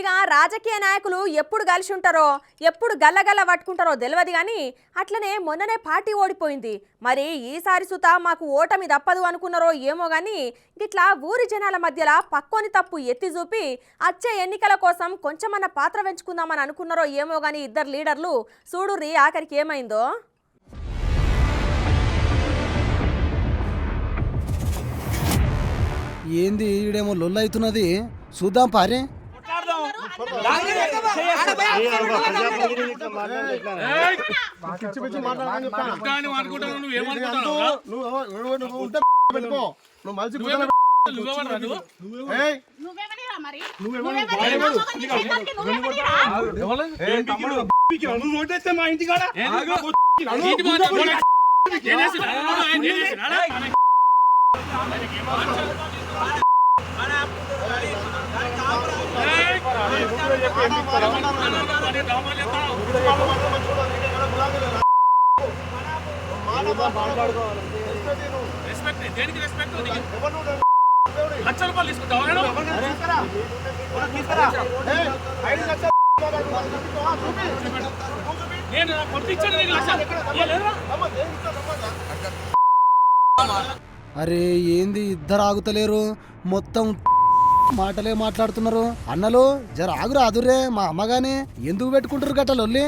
ఇక రాజకీయ నాయకులు ఎప్పుడు కలిసి ఉంటారో ఎప్పుడు గల్లగల్ల పట్టుకుంటారో తెలియదు కానీ అట్లనే మొన్ననే పార్టీ ఓడిపోయింది. మరి ఈసారి సుత మాకు ఓటమి తప్పదు అనుకున్నారో ఏమో కానీ ఇట్లా ఊరి జనాల మధ్యలో పక్కోని తప్పు ఎత్తి చూపి వచ్చే ఎన్నికల కోసం కొంచెమన్న పాత్ర పెంచుకుందామని అనుకున్నారో ఏమో కానీ ఇద్దరు లీడర్లు చూడుర్రి ఆఖరికి ఏమైందో. ఏంది ఈడేమో లొల్లైతున్నది చూద్దాం పారే. అరే ఏంది ఇద్దరు ఆగుతలేరు, మొత్తం మాటలే మాట్లాడుతున్నారు. అన్నలు జర ఆగురా అదురే, మా అమ్మగానే ఎందుకు పెట్టుకుంటారు గట్ట లొల్లి?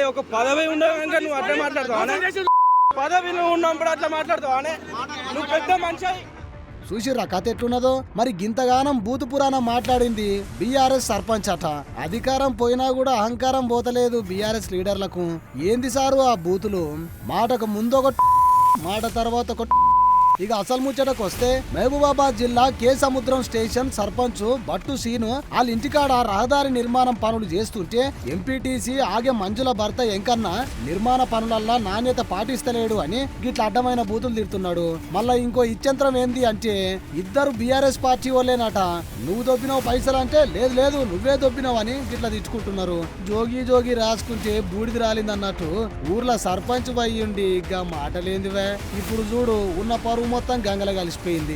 ఒక పదవి ఉండగా నువ్వు అట్లా మాట్లాడతావు, పదవిలో ఉన్నప్పుడు అట్లా మాట్లాడతావు, నువ్వు పెద్ద మనిషి. చూసిర్రా కథ ఎట్లున్నదో. మరి గింతగానం బూతు పురాణం మాట్లాడింది బీఆర్ఎస్ సర్పంచ్ అట. అధికారం పోయినా కూడా అహంకారం పోతలేదు బీఆర్ఎస్ లీడర్లకు. ఏంది సారు ఆ బూతులు? మాటకు ముందొక మాట తర్వాత ఒక. ఇక అసలు ముచ్చటకు వస్తే మహబూబాబాద్ జిల్లా కే సముద్రం స్టేషన్ సర్పంచ్ బట్టు సీను వాళ్ళ ఇంటికాడ రహదారి నిర్మాణం పనులు చేస్తుంటే ఎంపీటీసీ ఆగే మంజుల భర్త ఎంకన్నా నిర్మాణ పనులల్లా నాణ్యత పాటిస్తలేడు అని గిట్ల అడ్డమైన బూతులు తిడుతున్నాడు. మళ్ళా ఇంకో ఇచ్చంత్రం ఏంది అంటే ఇద్దరు బీఆర్ఎస్ పార్టీ వాళ్ళేనట. నువ్వు దొబ్బినావు పైసలు అంటే లేదు లేదు నువ్వే దొబ్బినావు అని గిట్లా తిట్టుకుంటున్నారు. జోగి జోగి రాసుకుంటే బూడిది రాలిందన్నట్టు ఊర్లో సర్పంచ్ అయ్యుండి ఇక మాటలేందివే. ఇప్పుడు చూడు ఉన్న పరువు మొత్తం గంగల కలిసిపోయింది.